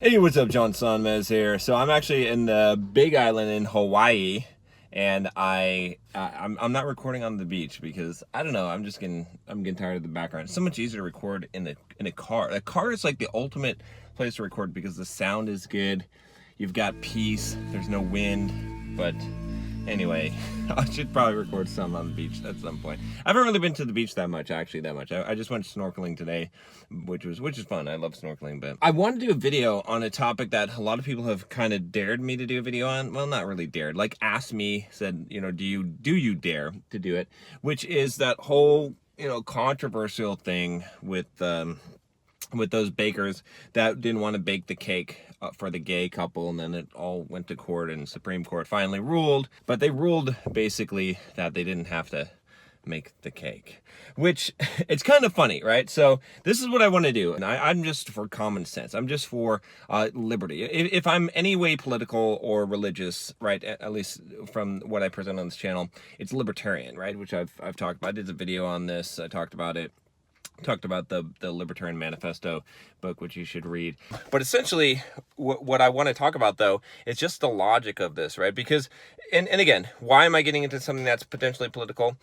Hey, what's up? John Sonmez here. So I'm actually in the Big Island in Hawaii, and I'm not recording on the beach because I don't know. I'm getting tired of the background. It's so much easier to record in a car. A car is like the ultimate place to record because the sound is good. You've got peace. There's no wind, but. Anyway, I should probably record some on the beach at some point. I haven't really been to the beach that much. I just went snorkeling today, which is fun. I love snorkeling, but I wanted to do a video on a topic that a lot of people have kind of dared me to do a video on. Well, not really dared, like asked me, said, do you dare to do it? Which is that whole, controversial thing with those bakers that didn't want to bake the cake for the gay couple, and then it all went to court, and Supreme Court finally ruled. But they ruled basically that they didn't have to make the cake, which it's kind of funny, right? So this is what I want to do, and I'm just for common sense. I'm just for liberty. If I'm any way political or religious, right, at least from what I present on this channel, it's libertarian, right, which I've talked about. I did a video on this. I talked about it. Talked about the Libertarian Manifesto book, which you should read. But essentially, what I want to talk about, though, is just the logic of this, right? Because, and again, why am I getting into something that's potentially political?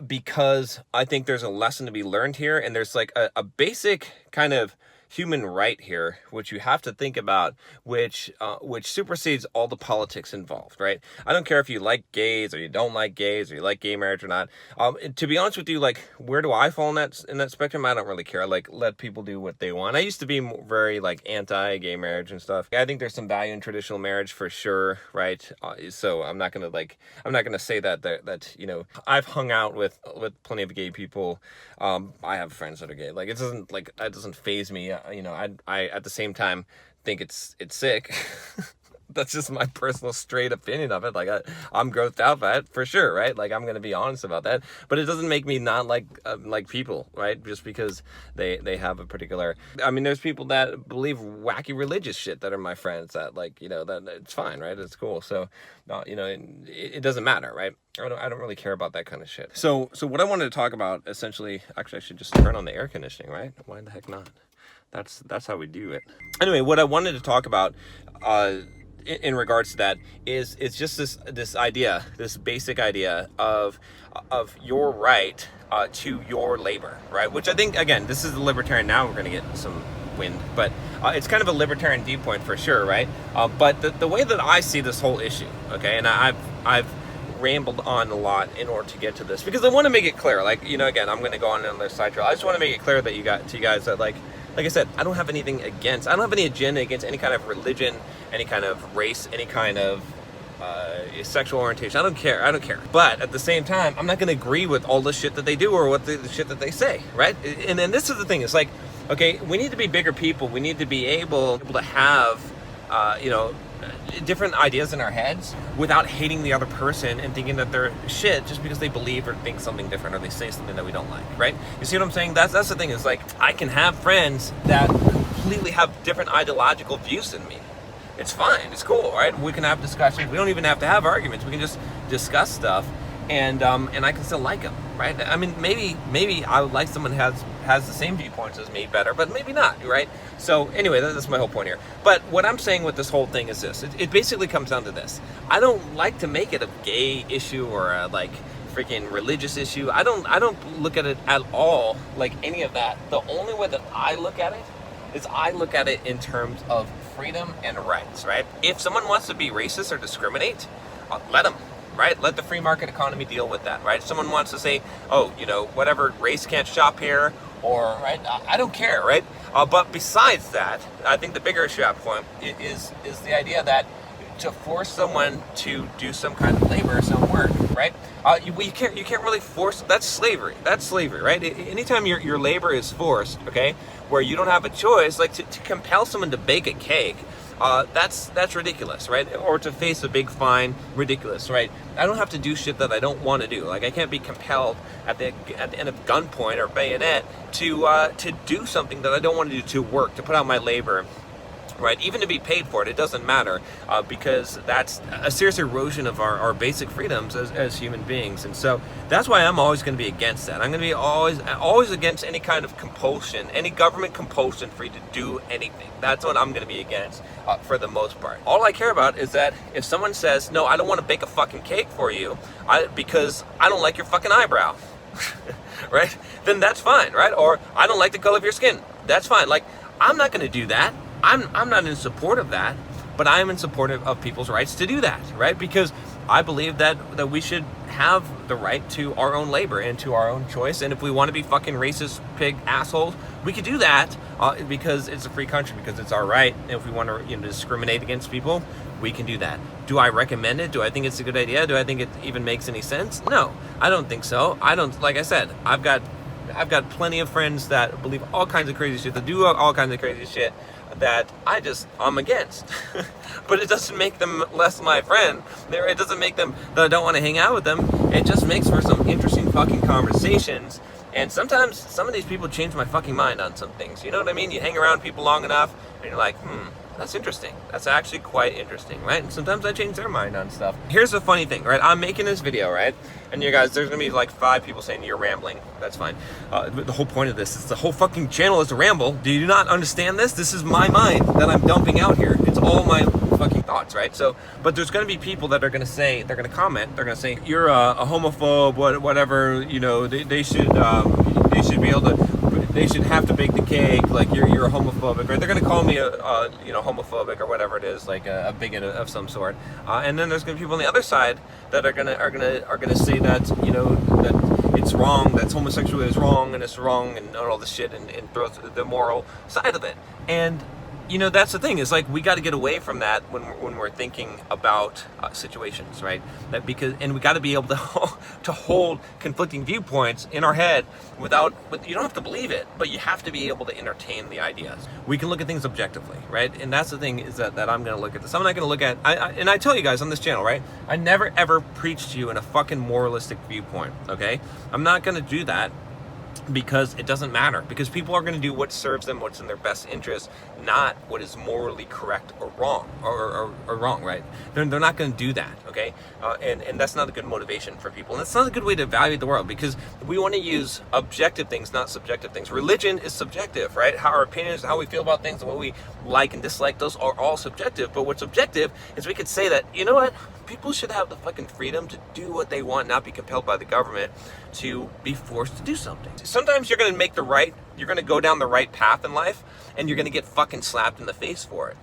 Because I think there's a lesson to be learned here, and there's like a basic kind of human right here, which you have to think about, which supersedes all the politics involved, right? I don't care if you like gays or you don't like gays or you like gay marriage or not. To be honest with you, like, where do I fall in that spectrum? I don't really care. Like, let people do what they want. I used to be very like anti-gay marriage and stuff. I think there's some value in traditional marriage for sure, right? So I'm not gonna say that I've hung out with plenty of gay people. I have friends that are gay. Like, that doesn't faze me. I at the same time think it's sick. That's just my personal straight opinion of it. Like, I'm grossed out by it for sure, right? Like, I'm gonna be honest about that. But it doesn't make me not like people, right? Just because they have a particular. I mean, there's people that believe wacky religious shit that are my friends. That that it's fine, right? It's cool. So, it doesn't matter, right? I don't really care about that kind of shit. So what I wanted to talk about essentially, actually, I should just turn on the air conditioning, right? Why the heck not? That's how we do it. Anyway, what I wanted to talk about in regards to that is just this idea, this basic idea of your right to your labor, right? Which I think, again, this is the libertarian. Now we're going to get some wind, but it's kind of a libertarian viewpoint for sure, right? But the way that I see this whole issue, okay, and I've rambled on a lot in order to get to this because I want to make it clear. Like, again, I'm going to go on another side trail. I just want to make it clear that you guys that like I said, I don't have anything against. I don't have any agenda against any kind of religion, any kind of race, any kind of sexual orientation. I don't care. But at the same time, I'm not going to agree with all the shit that they do or what the shit that they say, right? And then this is the thing. It's like, okay, we need to be bigger people. We need to be able to have, different ideas in our heads without hating the other person and thinking that they're shit just because they believe or think something different or they say something that we don't like, right? You see what I'm saying? That's the thing. Is like, I can have friends that completely have different ideological views than me. It's fine. It's cool, right? We can have discussions. We don't even have to have arguments. We can just discuss stuff, and I can still like them, right? I mean, maybe I would like someone who has the same viewpoints as me better, but maybe not, right? So anyway, that's my whole point here. But what I'm saying with this whole thing is this. It basically comes down to this. I don't like to make it a gay issue or a freaking religious issue. I don't look at it at all like any of that. The only way that I look at it is I look at it in terms of freedom and rights, right? If someone wants to be racist or discriminate, let them. Right? Let the free market economy deal with that, right? If someone wants to say, oh, whatever, race can't shop here, or, right, I don't care, right? But besides that, I think the bigger issue at point is the idea that to force someone to do some kind of labor, some work, right? You can't really force. That's slavery. That's slavery, right? Anytime your labor is forced, okay, where you don't have a choice, like to compel someone to bake a cake. That's ridiculous, right? Or to face a big fine, ridiculous, right? I don't have to do shit that I don't want to do. Like, I can't be compelled at the end of gunpoint or bayonet to do something that I don't want to do, to work, to put out my labor, right? Even to be paid for it, it doesn't matter, because that's a serious erosion of our basic freedoms as human beings. And so that's why I'm always going to be against that. I'm going to be always against any kind of compulsion, any government compulsion for you to do anything. That's what I'm going to be against, for the most part. All I care about is that if someone says, no, I don't want to bake a fucking cake for you because I don't like your fucking eyebrow, right? Then that's fine, right? Or I don't like the color of your skin. That's fine. Like, I'm not going to do that. I'm not in support of that, but I am in support of people's rights to do that, right? Because I believe that we should have the right to our own labor and to our own choice. And if we want to be fucking racist pig assholes, we could do that, because it's a free country, because it's our right. And if we want to, discriminate against people, we can do that. Do I recommend it? Do I think it's a good idea? Do I think it even makes any sense? No, I don't think so. Like I said, I've got plenty of friends that believe all kinds of crazy shit, that do all kinds of crazy shit, that I'm against. But it doesn't make them less my friend. It doesn't make them that I don't want to hang out with them. It just makes for some interesting fucking conversations. And sometimes some of these people change my fucking mind on some things. You know what I mean? You hang around people long enough and you're like, that's interesting. That's actually quite interesting, right? And sometimes I change their mind on stuff. Here's the funny thing, right? I'm making this video, right? And you guys, there's gonna be like 5 people saying you're rambling. That's fine. The whole point of this is the whole fucking channel is a ramble. Do you not understand this? This is my mind that I'm dumping out here. It's all my fucking thoughts, right? So, but there's gonna be people that are gonna say, they're gonna comment, they're gonna say, you're a homophobe, whatever, they should be able to, they should have to bake the cake, like you're a homophobic, right? They're gonna call me a homophobic or whatever it is, like a bigot of some sort. And then there's gonna be people on the other side that are gonna say that that it's wrong, that homosexuality is wrong, and it's wrong, and all this shit, and throw the moral side of it. And that's the thing, is like we got to get away from that when we're thinking about situations, right? And we got to be able to hold conflicting viewpoints in our head you don't have to believe it, but you have to be able to entertain the ideas. We can look at things objectively, right? And that's the thing, is that I'm going to look at this. I'm not going to look at, and I tell you guys on this channel, right? I never ever preach to you in a fucking moralistic viewpoint, okay? I'm not going to do that, because it doesn't matter, because people are going to do what serves them, what's in their best interest, not what is morally correct or wrong, or wrong, right? They're not going to do that, okay? And that's not a good motivation for people, and that's not a good way to evaluate the world, because we want to use objective things, not subjective things. Religion is subjective, right? How our opinions, how we feel about things, and what we like and dislike, those are all subjective. But what's objective is we could say that, you know what? People should have the fucking freedom to do what they want, not be compelled by the government to be forced to do something. Sometimes you're going to you're going to go down the right path in life, and you're going to get fucking slapped in the face for it.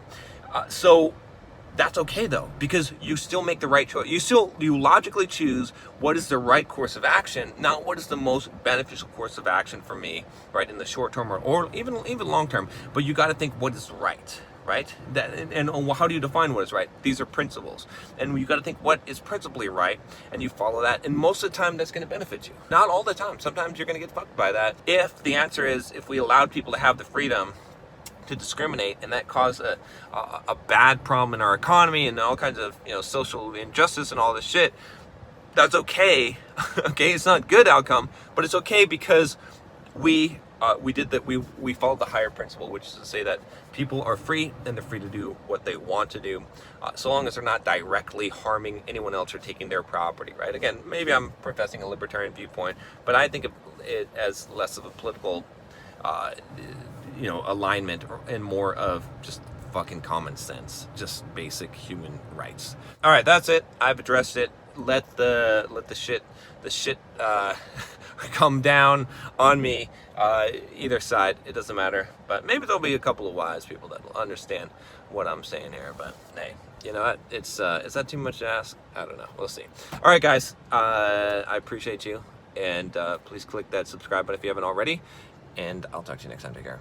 So that's okay though, because you still make the right choice. You logically choose what is the right course of action, not what is the most beneficial course of action for me, right, in the short term or even long term. But you got to think what is right. Right? And how do you define what is right? These are principles. And you got to think what is principally right, and you follow that. And most of the time, that's going to benefit you. Not all the time. Sometimes you're going to get fucked by that. If the answer is, if we allowed people to have the freedom to discriminate, and that caused a bad problem in our economy and all kinds of social injustice and all this shit, that's okay. Okay, it's not a good outcome, but it's okay, because we did that. We followed the higher principle, which is to say that people are free, and they're free to do what they want to do, so long as they're not directly harming anyone else or taking their property, right? Again, maybe I'm professing a libertarian viewpoint, but I think of it as less of a political alignment, and more of just fucking common sense, just basic human rights. All right, that's it. I've addressed it. Let the shit come down on me, either side. It doesn't matter. But maybe there'll be a couple of wise people that will understand what I'm saying here. But hey, you know what? Is that too much to ask? I don't know. We'll see. All right, guys. I appreciate you, and please click that subscribe button if you haven't already. And I'll talk to you next time. Take care.